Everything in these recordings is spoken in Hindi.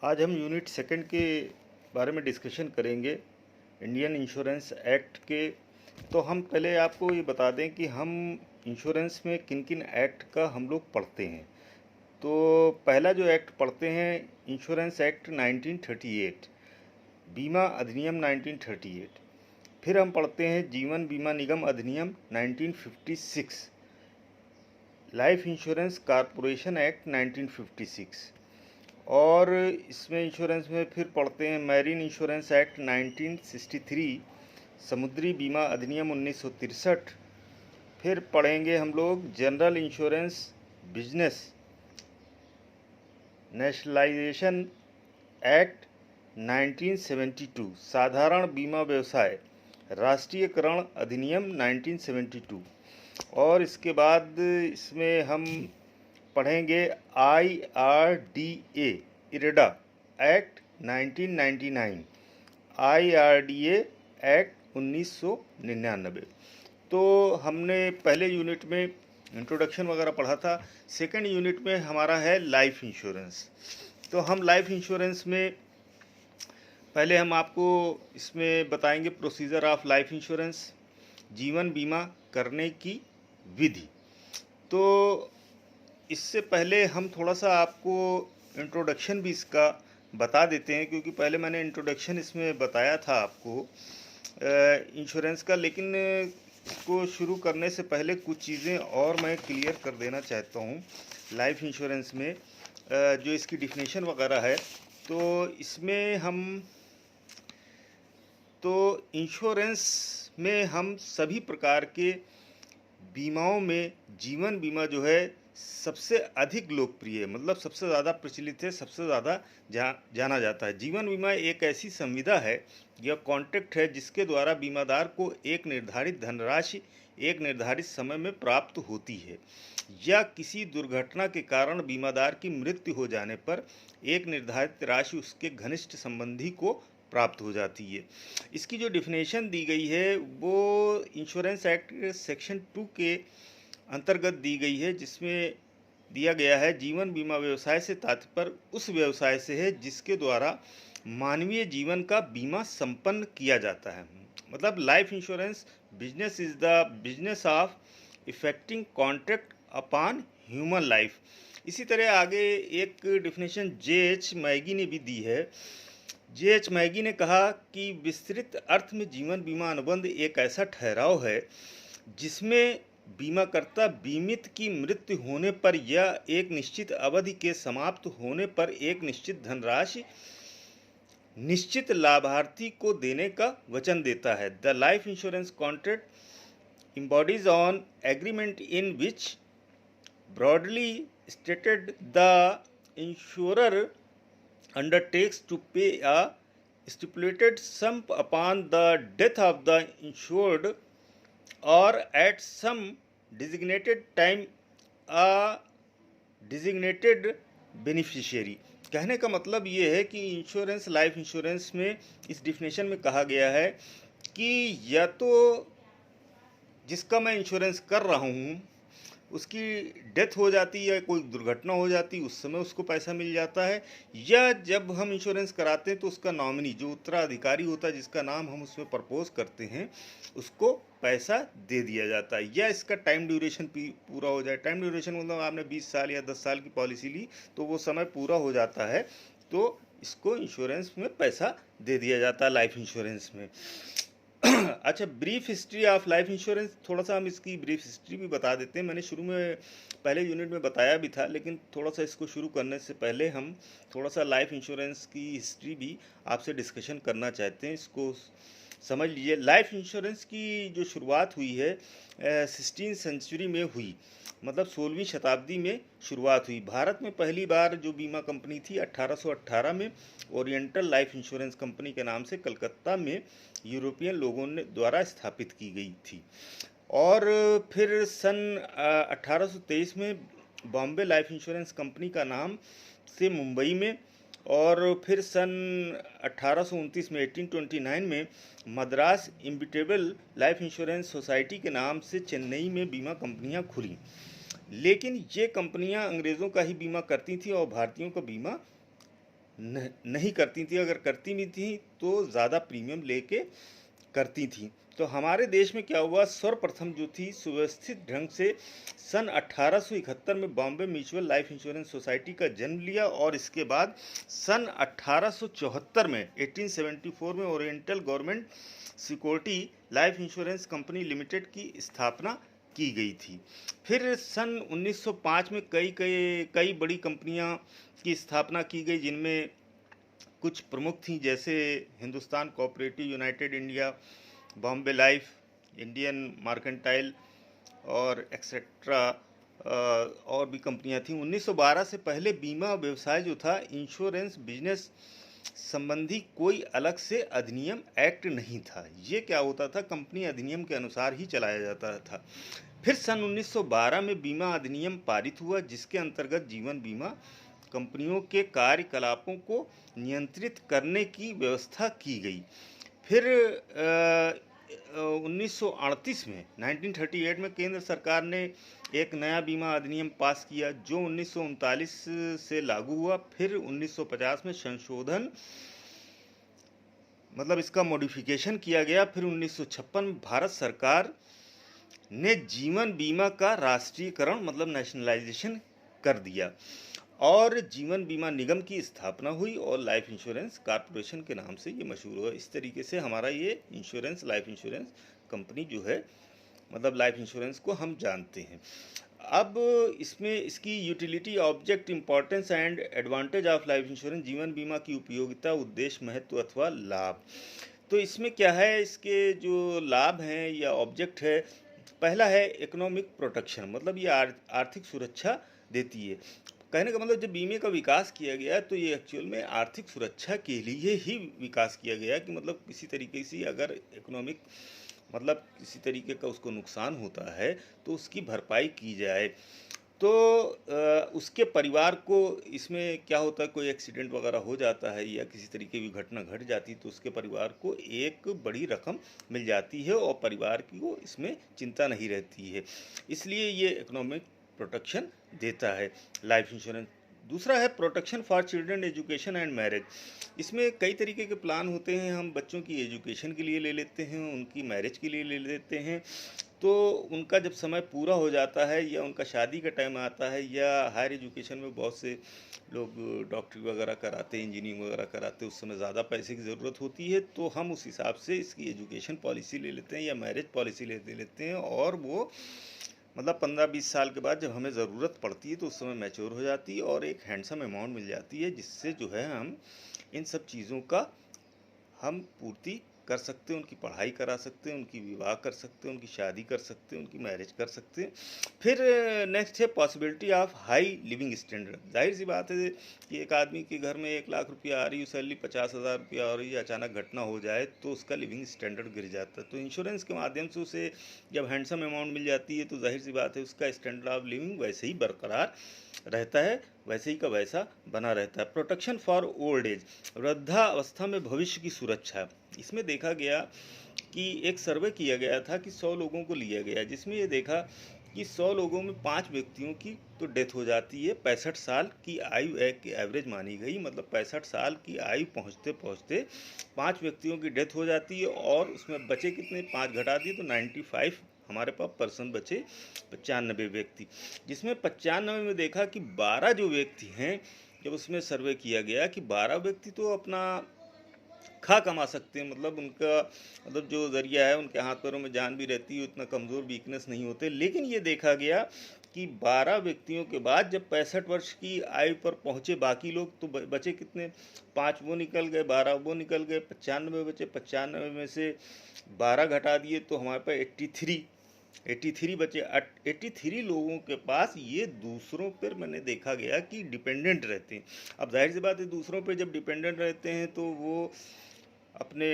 आज हम यूनिट सेकंड के बारे में डिस्कशन करेंगे इंडियन इंश्योरेंस एक्ट के। तो हम पहले आपको ये बता दें कि हम इंश्योरेंस में किन किन एक्ट का हम लोग पढ़ते हैं। तो पहला जो एक्ट पढ़ते हैं इंश्योरेंस एक्ट 1938, बीमा अधिनियम 1938। फिर हम पढ़ते हैं जीवन बीमा निगम अधिनियम 1956, लाइफ इंश्योरेंस कॉरपोरेशन एक्ट 1956। और इसमें इंश्योरेंस में फिर पढ़ते हैं मैरीन इंश्योरेंस एक्ट 1963, समुद्री बीमा अधिनियम 1963। फिर पढ़ेंगे हम लोग general insurance business nationalisation act 1972, साधारण बीमा व्यवसाय राष्ट्रीयकरण अधिनियम 1972। और इसके बाद इसमें हम पढ़ेंगे IRDA IREDA act 1999, IRDA act 1999। तो हमने पहले यूनिट में इंट्रोडक्शन वगैरह पढ़ा था। सेकंड यूनिट में हमारा है लाइफ इंश्योरेंस। तो हम लाइफ इंश्योरेंस में पहले हम आपको इसमें बताएंगे प्रोसीजर ऑफ लाइफ इंश्योरेंस, जीवन बीमा करने की विधि। तो इससे पहले हम थोड़ा सा आपको इंट्रोडक्शन भी इसका बता देते हैं, क्योंकि पहले मैंने इंट्रोडक्शन इसमें बताया था आपको इंश्योरेंस का। लेकिन इसको शुरू करने से पहले कुछ चीज़ें और मैं क्लियर कर देना चाहता हूँ। लाइफ इंश्योरेंस में जो इसकी डिफिनेशन वगैरह है, तो इसमें इंश्योरेंस में हम सभी प्रकार के बीमाओं में जीवन बीमा जो है सबसे अधिक लोकप्रिय है, मतलब सबसे ज़्यादा प्रचलित है, सबसे ज़्यादा जाना जाता है। जीवन बीमा एक ऐसी संविदा है या कॉन्ट्रैक्ट है जिसके द्वारा बीमादार को एक निर्धारित धनराशि एक निर्धारित समय में प्राप्त होती है, या किसी दुर्घटना के कारण बीमादार की मृत्यु हो जाने पर एक निर्धारित राशि उसके घनिष्ठ संबंधी को प्राप्त हो जाती है। इसकी जो डिफिनेशन दी गई है वो इंश्योरेंस एक्ट सेक्शन 2 के अंतर्गत दी गई है, जिसमें दिया गया है जीवन बीमा व्यवसाय से तात्पर्य उस व्यवसाय से है जिसके द्वारा मानवीय जीवन का बीमा संपन्न किया जाता है। मतलब life insurance business is the business of effecting contract upon human life. इसी तरह आगे एक डिफिनेशन J.H. मैगी ने भी दी है। J.H. मैगी ने कहा कि विस्तृत अर्थ में जीवन बीमा अनुबंध एक ऐसा ठहराव है जिसमें बीमाकर्ता बीमित की मृत्यु होने पर या एक निश्चित अवधि के समाप्त होने पर एक निश्चित धनराशि निश्चित लाभार्थी को देने का वचन देता है। The life insurance contract embodies on agreement in which broadly stated the insurer undertakes to pay a stipulated sum upon the death of the insured or at some designated time a designated beneficiary। कहने का मतलब ये है कि इंश्योरेंस लाइफ इंश्योरेंस में इस डिफिनेशन में कहा गया है कि या तो जिसका मैं इंश्योरेंस कर रहा हूँ उसकी डेथ हो जाती है या कोई दुर्घटना हो जाती है, उस समय उसको पैसा मिल जाता है, या जब हम इंश्योरेंस कराते हैं तो उसका नॉमिनी जो उत्तराधिकारी होता है जिसका नाम हम उसमें प्रपोज करते हैं उसको पैसा दे दिया जाता है, या इसका टाइम ड्यूरेशन पूरा हो जाए। टाइम ड्यूरेशन मतलब आपने 20 साल या 10 साल की पॉलिसी ली तो वो समय पूरा हो जाता है तो इसको इंश्योरेंस में पैसा दे दिया जाता है लाइफ इंश्योरेंस में। अच्छा, brief history of life insurance, थोड़ा सा हम इसकी ब्रीफ हिस्ट्री भी बता देते हैं। मैंने शुरू में पहले यूनिट में बताया भी था, लेकिन थोड़ा सा इसको शुरू करने से पहले हम थोड़ा सा लाइफ इंश्योरेंस की हिस्ट्री भी आपसे डिस्कशन करना चाहते हैं। इसको समझ लीजिए। लाइफ इंश्योरेंस की जो शुरुआत हुई है 16वीं सेंचुरी में हुई, मतलब 16वीं शताब्दी में शुरुआत हुई। भारत में पहली बार जो बीमा कंपनी थी 1818 में ओरिएंटल लाइफ इंश्योरेंस कंपनी के नाम से कलकत्ता में यूरोपियन लोगों ने द्वारा स्थापित की गई थी। और फिर सन 1823 में बॉम्बे लाइफ इंश्योरेंस कंपनी का नाम से मुंबई में, और फिर सन 1829 में 1829 में मद्रास इम्बिटेबल लाइफ इंश्योरेंस सोसाइटी के नाम से चेन्नई में बीमा कंपनियां खुली। लेकिन ये कंपनियां अंग्रेज़ों का ही बीमा करती थी और भारतीयों का बीमा नहीं करती थी, अगर करती भी थी तो ज़्यादा प्रीमियम लेके करती थी। तो हमारे देश में क्या हुआ, सर्वप्रथम जो थी सुव्यवस्थित ढंग से सन 1871 में Bombay mutual life insurance society का जन्म लिया, और इसके बाद सन 1874 में 1874 में oriental government security life insurance company limited की स्थापना की गई थी। फिर सन 1905 में कई कई कई बड़ी कंपनियां की स्थापना की गई, जिनमें कुछ प्रमुख थीं, जैसे Hindustan cooperative, United India, Bombay life, Indian mercantile और एक्सेट्रा, और भी कंपनियां थीं। 1912 से पहले बीमा व्यवसाय जो था, इंश्योरेंस बिजनेस संबंधी कोई अलग से अधिनियम एक्ट नहीं था। ये क्या होता था, कंपनी अधिनियम के अनुसार ही चलाया जाता था। फिर सन 1912 में बीमा अधिनियम पारित हुआ, जिसके अंतर्गत जीवन बीमा कंपनियों के कार्यकलापों को नियंत्रित करने की व्यवस्था की गई। फिर 1938 में 1938 में केंद्र सरकार ने एक नया बीमा अधिनियम पास किया, जो 1939 से लागू हुआ। फिर 1950 में संशोधन, मतलब इसका मॉडिफिकेशन किया गया। फिर 1956 में भारत सरकार ने जीवन बीमा का राष्ट्रीयकरण, मतलब नेशनलाइजेशन कर दिया, और जीवन बीमा निगम की स्थापना हुई, और लाइफ इंश्योरेंस कॉरपोरेशन के नाम से ये मशहूर हुआ। इस तरीके से हमारा ये इंश्योरेंस, लाइफ इंश्योरेंस कंपनी जो है, मतलब लाइफ इंश्योरेंस को हम जानते हैं। अब इसमें इसकी utility, object, importance and advantage of life insurance, जीवन बीमा की उपयोगिता, उद्देश्य, महत्व अथवा लाभ। तो इसमें क्या है, इसके जो लाभ हैं या ऑब्जेक्ट है, पहला है इकोनॉमिक प्रोटेक्शन, मतलब ये आर्थिक सुरक्षा देती है। कहने का मतलब जब बीमे का विकास किया गया तो ये एक्चुअल में आर्थिक सुरक्षा के लिए ही विकास किया गया, कि मतलब किसी तरीके से अगर इकोनॉमिक, मतलब किसी तरीके का उसको नुकसान होता है तो उसकी भरपाई की जाए। तो उसके परिवार को, इसमें क्या होता है, कोई एक्सीडेंट वगैरह हो जाता है या किसी तरीके की घटना घट जाती है तो उसके परिवार को एक बड़ी रकम मिल जाती है, और परिवार की को इसमें चिंता नहीं रहती है। इसलिए ये इकोनॉमिक प्रोटेक्शन देता है लाइफ इंश्योरेंस। दूसरा है protection for children education and marriage. इसमें कई तरीके के प्लान होते हैं, हम बच्चों की एजुकेशन के लिए ले लेते हैं, उनकी मैरिज के लिए ले लेते हैं। तो उनका जब समय पूरा हो जाता है या उनका शादी का टाइम आता है, या हायर एजुकेशन में बहुत से लोग डॉक्टरी वगैरह कराते हैं, इंजीनियरिंग वगैरह कराते हैं, उस समय ज़्यादा पैसे की ज़रूरत होती है, तो हम उस हिसाब से इसकी एजुकेशन पॉलिसी ले लेते हैं या मैरिज पॉलिसी ले लेते हैं, और वो मतलब 15-20 साल के बाद जब हमें ज़रूरत पड़ती है तो उस समय मैच्योर हो जाती है, और एक हैंडसम अमाउंट मिल जाती है, जिससे जो है हम इन सब चीज़ों का हम पूर्ति कर सकते हैं, उनकी पढ़ाई करा सकते हैं, उनकी विवाह कर सकते हैं, उनकी शादी कर सकते हैं, उनकी मैरिज कर सकते हैं। फिर नेक्स्ट है possibility of high living standard. जाहिर सी बात है कि एक आदमी के घर में 1 लाख रुपया आ रही है, सैलरी 50,000 रुपया आ रही है, अचानक घटना हो जाए तो उसका लिविंग स्टैंडर्ड गिर जाता है। तो इंश्योरेंस के माध्यम से उसे जब हैंडसम अमाउंट मिल जाती है तो जाहिर सी बात है उसका स्टैंडर्ड ऑफ लिविंग वैसे ही बरकरार रहता है, वैसे ही का वैसा बना रहता है। प्रोटेक्शन फॉर ओल्ड एज, वृद्धावस्था में भविष्य की सुरक्षा। इसमें देखा गया कि एक सर्वे किया गया था कि 100 लोगों को लिया गया, जिसमें ये देखा कि 100 लोगों में 5 व्यक्तियों की तो डेथ हो जाती है। 65 साल की आयु की एवरेज मानी गई, मतलब 65 साल की आयु पहुँचते पहुँचते 5 व्यक्तियों की डेथ हो जाती है, और उसमें बचे कितने, 5 घटा दिए तो 95 हमारे पास पर्सन बचे, 95 व्यक्ति। जिसमें 95 में देखा कि 12 जो व्यक्ति हैं, जब उसमें सर्वे किया गया कि 12 व्यक्ति तो अपना खा कमा सकते हैं, मतलब उनका मतलब जो ज़रिया है, उनके हाथ पैरों में जान भी रहती है, उतना कमज़ोर वीकनेस नहीं होते। लेकिन ये देखा गया कि 12 व्यक्तियों के बाद जब 65 वर्ष की आयु पर पहुँचे बाकी लोग, तो बचे कितने, 5 वो निकल गए, 12 वो निकल गए, 95 बचे। 95 में से 12 घटा दिए तो हमारे पास 83 बचे। 83 लोगों के पास ये दूसरों पर मैंने देखा गया कि डिपेंडेंट रहते हैं। अब जाहिर सी बात है, दूसरों पर जब डिपेंडेंट रहते हैं तो वो अपने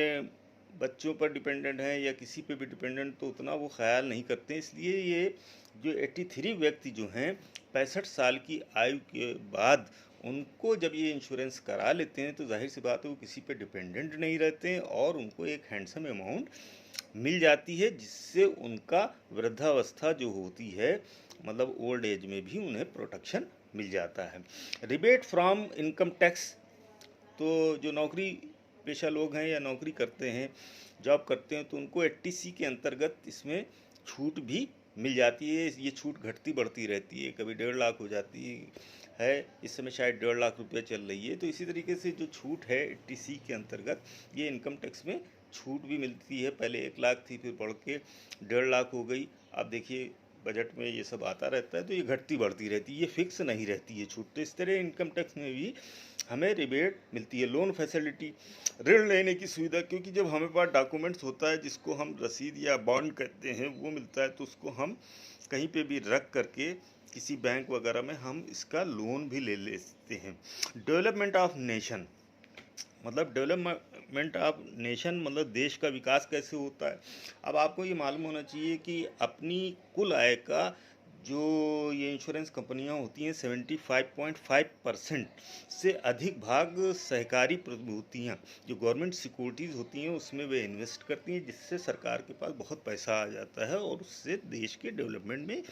बच्चों पर डिपेंडेंट हैं या किसी पे भी डिपेंडेंट, तो उतना वो ख्याल नहीं करते। इसलिए ये जो 83 व्यक्ति जो हैं 65 साल की आयु के बाद, उनको जब ये इंश्योरेंस करा लेते हैं तो जाहिर सी बात है वो किसी पे डिपेंडेंट नहीं रहते हैं, और उनको एक हैंडसम अमाउंट मिल जाती है, जिससे उनका वृद्धावस्था जो होती है, मतलब ओल्ड एज में भी उन्हें प्रोटेक्शन मिल जाता है। रिबेट फ्रॉम इनकम टैक्स तो जो नौकरी पेशा लोग हैं या नौकरी करते हैं, जॉब करते हैं, तो उनको 80C के अंतर्गत इसमें छूट भी मिल जाती है। ये छूट घटती बढ़ती रहती है, कभी 1.5 लाख हो जाती है, इस समय शायद 1.5 लाख रुपये चल रही है। तो इसी तरीके से जो छूट है 80C के अंतर्गत, ये इनकम टैक्स में छूट भी मिलती है। पहले 1 लाख थी, फिर बढ़ के 1.5 लाख हो गई। अब देखिए बजट में ये सब आता रहता है, तो ये घटती बढ़ती रहती है, ये फिक्स नहीं रहती है छूट। तो इस तरह इनकम टैक्स में भी हमें रिबेट मिलती है। लोन फैसिलिटी, ऋण लेने की सुविधा, क्योंकि जब हमें पास डॉक्यूमेंट्स होता है जिसको हम रसीद या बॉन्ड कहते हैं, वो मिलता है, तो उसको हम कहीं पे भी रख करके किसी बैंक वगैरह में हम इसका लोन भी ले लेते हैं। डेवलपमेंट ऑफ नेशन, मतलब डेवलपमेंट ऑफ नेशन मतलब देश का विकास कैसे होता है। अब आपको ये मालूम होना चाहिए कि अपनी कुल आय का जो ये इंश्योरेंस कंपनियां होती हैं 75.5% से अधिक भाग सहकारी प्रतिभूतियां जो गवर्नमेंट सिक्योरिटीज़ होती हैं उसमें वे इन्वेस्ट करती हैं, जिससे सरकार के पास बहुत पैसा आ जाता है और उससे देश के डेवलपमेंट में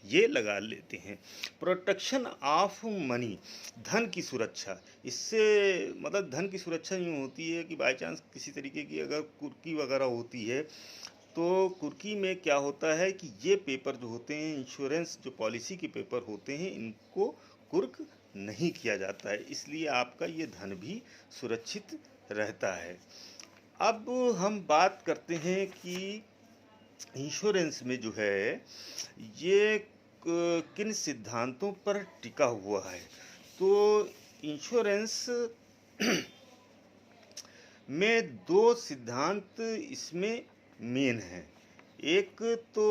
ये लगा लेते हैं। प्रोटेक्शन ऑफ मनी, धन की सुरक्षा, इससे मतलब धन की सुरक्षा यूँ होती है कि बाई चांस किसी तरीके की अगर कुर्की वगैरह होती है, तो कुर्की में क्या होता है कि ये पेपर जो होते हैं, इंश्योरेंस जो पॉलिसी के पेपर होते हैं, इनको कुर्क नहीं किया जाता है, इसलिए आपका ये धन भी सुरक्षित रहता है। अब हम बात करते हैं कि इंश्योरेंस में जो है ये किन सिद्धांतों पर टिका हुआ है। तो इंश्योरेंस में 2 सिद्धांत इसमें मेन हैं। एक तो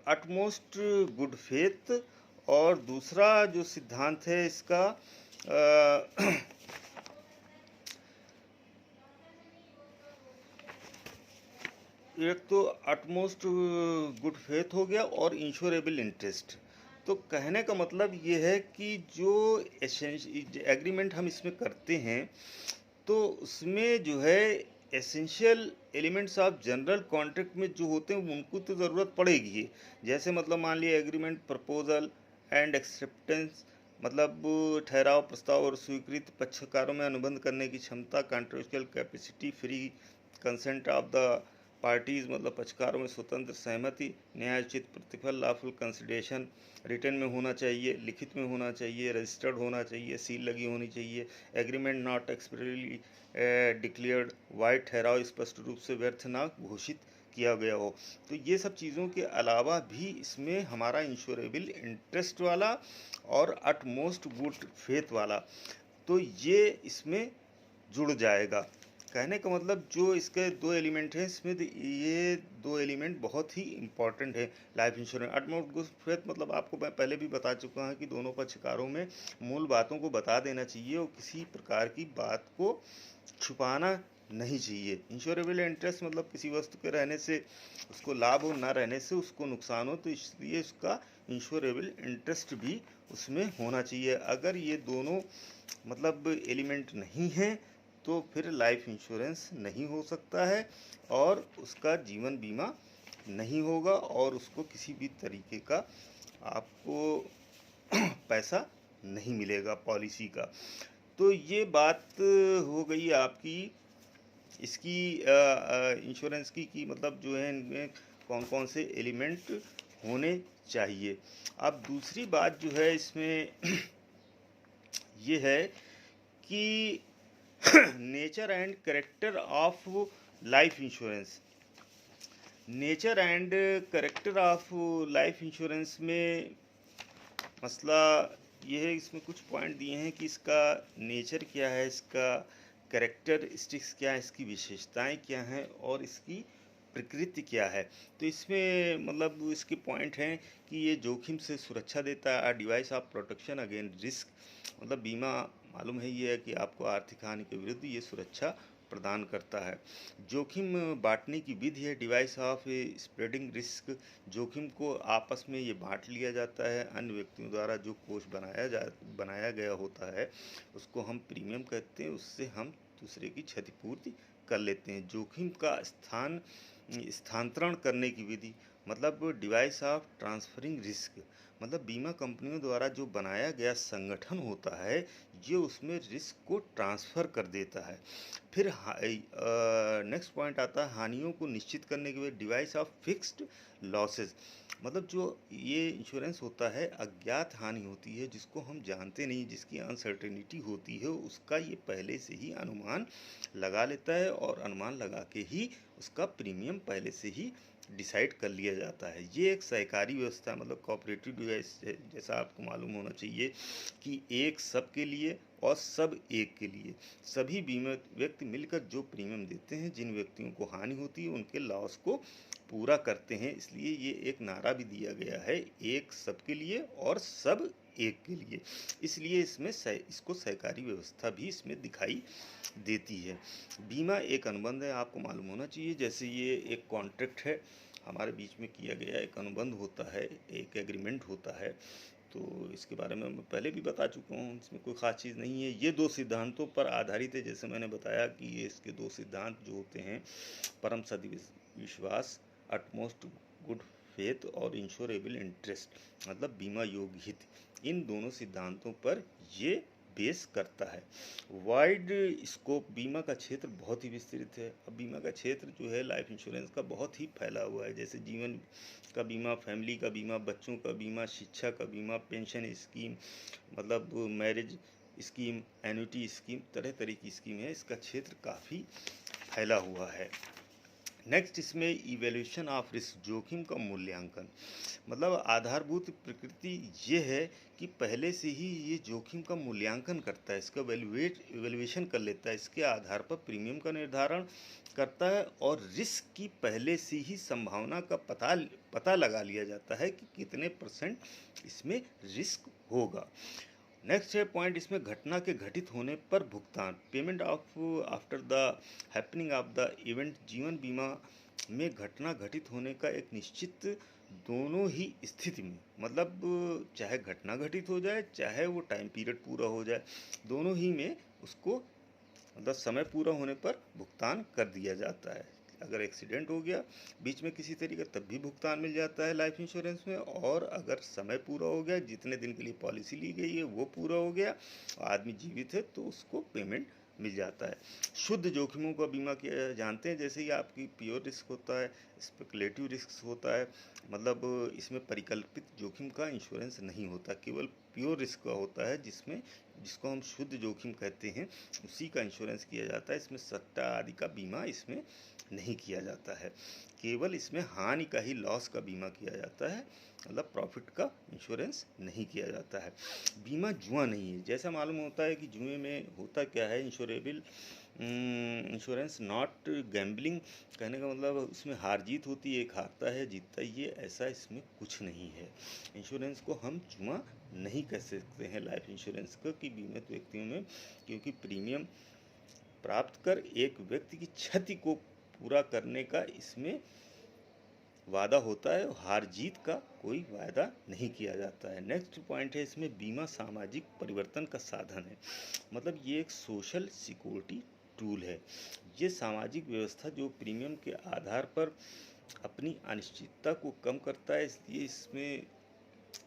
अटमोस्ट गुड फेथ और दूसरा जो सिद्धांत है इसका एक तो अटमोस्ट गुड फेथ हो गया और इंश्योरेबल इंटरेस्ट। तो कहने का मतलब ये है कि जो एग्रीमेंट हम इसमें करते हैं तो उसमें जो है essential elements of general contract में जो होते हैं उनको तो ज़रूरत पड़ेगी। जैसे मतलब मान लिया एग्रीमेंट प्रपोजल एंड एक्सेप्टेंस, मतलब ठहराव, प्रस्ताव और स्वीकृत, पक्षकारों में अनुबंध करने की क्षमता, controversial capacity, free consent of the parties, मतलब पक्षकारों में स्वतंत्र सहमति, न्यायोचित प्रतिफल, लॉफुल कंसिडरेशन, रिटर्न में होना चाहिए, लिखित में होना चाहिए, रजिस्टर्ड होना चाहिए, सील लगी होनी चाहिए, agreement not expressly declared, wide ठहराव स्पष्ट रूप से व्यर्थ ना घोषित किया गया हो। तो ये सब चीज़ों के अलावा भी इसमें हमारा इंश्योरेबल इंटरेस्ट वाला और अटमोस्ट गुड फेथ वाला, तो ये इसमें जुड़ जाएगा। कहने का मतलब जो इसके 2 एलिमेंट हैं इसमें ये 2 एलिमेंट बहुत ही इम्पॉर्टेंट है life insurance. Utmost good faith मतलब आपको मैं पहले भी बता चुका हूँ कि दोनों पक्षकारों में मूल बातों को बता देना चाहिए और किसी प्रकार की बात को छुपाना नहीं चाहिए। इंश्योरेबल इंटरेस्ट मतलब किसी वस्तु के रहने से उसको लाभ हो, ना रहने से उसको नुकसान हो, तो इसलिए उसका इंश्योरेबल इंटरेस्ट भी उसमें होना चाहिए। अगर ये दोनों मतलब एलिमेंट नहीं हैं तो फिर लाइफ इंश्योरेंस नहीं हो सकता है और उसका जीवन बीमा नहीं होगा और उसको किसी भी तरीके का आपको पैसा नहीं मिलेगा पॉलिसी का। तो ये बात हो गई आपकी इसकी इंश्योरेंस की मतलब जो है इनमें कौन कौन से एलिमेंट होने चाहिए। अब दूसरी बात जो है इसमें ये है कि nature and character of life insurance. Nature and character of life insurance में मसला ये है, इसमें कुछ पॉइंट दिए हैं कि इसका नेचर क्या है, इसका कैरेक्टरिस्टिक्स क्या है, इसकी विशेषताएं क्या हैं और इसकी प्रकृति क्या है। तो इसमें मतलब इसके पॉइंट हैं कि ये जोखिम से सुरक्षा देता है, device of protection against risk, मतलब बीमा मालूम है ये है कि आपको आर्थिक हानि के विरुद्ध ये सुरक्षा प्रदान करता है। जोखिम बांटने की विधि है, डिवाइस ऑफ स्प्रेडिंग रिस्क, जोखिम को आपस में ये बांट लिया जाता है। अन्य व्यक्तियों द्वारा जो कोष बनाया गया होता है उसको हम प्रीमियम कहते हैं, उससे हम दूसरे की क्षतिपूर्ति कर लेते हैं। जोखिम का स्थानांतरण करने की विधि, मतलब डिवाइस ऑफ ट्रांसफरिंग रिस्क, मतलब बीमा कंपनियों द्वारा जो बनाया गया संगठन होता है जो उसमें रिस्क को ट्रांसफ़र कर देता है। फिर नेक्स्ट पॉइंट आता है हानियों को निश्चित करने के लिए डिवाइस ऑफ फिक्स्ड लॉसेस। मतलब जो ये इंश्योरेंस होता है, अज्ञात हानि होती है जिसको हम जानते नहीं, जिसकी अनसर्टेनिटी होती है, उसका ये पहले से ही अनुमान लगा लेता है और अनुमान लगा के ही उसका प्रीमियम पहले से ही डिसाइड कर लिया जाता है। ये एक सहकारी व्यवस्था मतलब कोऑपरेटिव डिवाइस है, जैसा आपको मालूम होना चाहिए कि एक सब के लिए और सब एक के लिए। सभी बीमित व्यक्ति मिलकर जो प्रीमियम देते हैं, जिन व्यक्तियों को हानि होती है उनके लॉस को पूरा करते हैं। इसलिए ये एक नारा भी दिया गया है, एक सबके लिए और सब एक के लिए। इसलिए इसमें इसको सहकारी व्यवस्था भी इसमें दिखाई देती है। बीमा एक अनुबंध है, आपको मालूम होना चाहिए। जैसे ये एक कॉन्ट्रैक्ट है, हमारे बीच में किया गया एक अनुबंध होता है, एक एग्रीमेंट होता है। तो इसके बारे में मैं पहले भी बता चुका हूँ, इसमें कोई ख़ास चीज़ नहीं है। ये 2 सिद्धांतों पर आधारित है, जैसे मैंने बताया कि ये इसके 2 सिद्धांत जो होते हैं, परम सद्विश्वास, अटमोस्ट गुड फेथ और इंश्योरेबल इंटरेस्ट मतलब बीमा योग्य हित। इन दोनों सिद्धांतों पर ये बेस करता है। वाइड स्कोप, बीमा का क्षेत्र बहुत ही विस्तृत है। अब बीमा का क्षेत्र जो है लाइफ इंश्योरेंस का बहुत ही फैला हुआ है, जैसे जीवन का बीमा, फैमिली का बीमा, बच्चों का बीमा, शिक्षा का बीमा, पेंशन स्कीम मतलब मैरिज स्कीम, एन्युटी स्कीम, तरह तरह की स्कीम है। इसका क्षेत्र काफ़ी फैला हुआ है। नेक्स्ट इसमें इवैल्यूएशन ऑफ रिस्क, जोखिम का मूल्यांकन। मतलब आधारभूत प्रकृति ये है कि पहले से ही ये जोखिम का मूल्यांकन करता है, इसका इवैल्यूएशन कर लेता है, इसके आधार पर प्रीमियम का निर्धारण करता है और रिस्क की पहले से ही संभावना का पता लगा लिया जाता है कि कितने % इसमें रिस्क होगा। नेक्स्ट है पॉइंट इसमें घटना के घटित होने पर भुगतान, payment of after the happening of the event. जीवन बीमा में घटना घटित होने का एक निश्चित दोनों ही स्थिति में मतलब चाहे घटना घटित हो जाए चाहे वो टाइम पीरियड पूरा हो जाए, दोनों ही में उसको मतलब समय पूरा होने पर भुगतान कर दिया जाता है। अगर एक्सीडेंट हो गया बीच में किसी तरीके तब भी भुगतान मिल जाता है लाइफ इंश्योरेंस में। और अगर समय पूरा हो गया, जितने दिन के लिए पॉलिसी ली गई है वो पूरा हो गया, आदमी जीवित है तो उसको पेमेंट मिल जाता है। शुद्ध जोखिमों का बीमा किया जानते हैं, जैसे ही आपकी प्योर रिस्क होता है, स्पेकुलेटिव रिस्क होता है, मतलब इसमें परिकल्पित जोखिम का इंश्योरेंस नहीं होता, केवल प्योर रिस्क का होता है जिसको हम शुद्ध जोखिम कहते हैं, उसी का इंश्योरेंस किया जाता है। इसमें सट्टा आदि का बीमा इसमें नहीं किया जाता है, केवल इसमें हानि का ही, लॉस का बीमा किया जाता है, मतलब प्रॉफिट का इंश्योरेंस नहीं किया जाता है। बीमा जुआ नहीं है, जैसा मालूम होता है कि जुए में होता क्या है, इंश्योरेंस नॉट गैम्बलिंग, कहने का मतलब उसमें हार जीत होती है, एक हारता है जीतता है, ये ऐसा इसमें कुछ नहीं है। इंश्योरेंस को हम जुआ नहीं कह सकते हैं लाइफ इंश्योरेंस को कि बीमित व्यक्तियों में, क्योंकि प्रीमियम प्राप्त कर एक व्यक्ति की क्षति को पूरा करने का इसमें वादा होता है, हार जीत का कोई वायदा नहीं किया जाता है। नेक्स्ट पॉइंट है इसमें बीमा सामाजिक परिवर्तन का साधन है, मतलब ये एक सोशल सिक्योरिटी टूल है। ये सामाजिक व्यवस्था जो प्रीमियम के आधार पर अपनी अनिश्चितता को कम करता है, इसलिए इसमें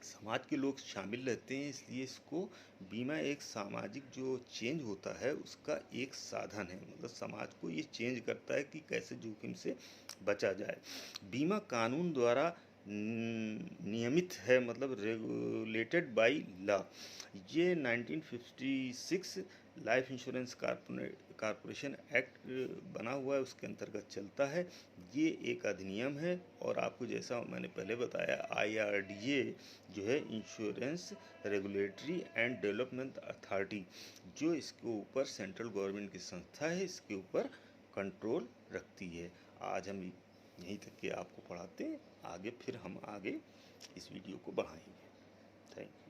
समाज के लोग शामिल रहते हैं। इसलिए इसको बीमा एक सामाजिक जो चेंज होता है उसका एक साधन है, मतलब समाज को ये चेंज करता है कि कैसे जोखिम से बचा जाए। बीमा कानून द्वारा नियमित है, मतलब रेगुलेटेड बाय लॉ। ये 1956 लाइफ इंश्योरेंस कारपोरेशन एक्ट बना हुआ है, उसके अंतर्गत चलता है। ये एक अधिनियम है और आपको जैसा मैंने पहले बताया IRDA जो है insurance regulatory and development authority, जो इसके ऊपर सेंट्रल गवर्नमेंट की संस्था है, इसके ऊपर कंट्रोल रखती है। आज हम यहीं तक के आपको पढ़ाते हैं, आगे फिर हम आगे इस वीडियो को बढ़ाएंगे। Thank you.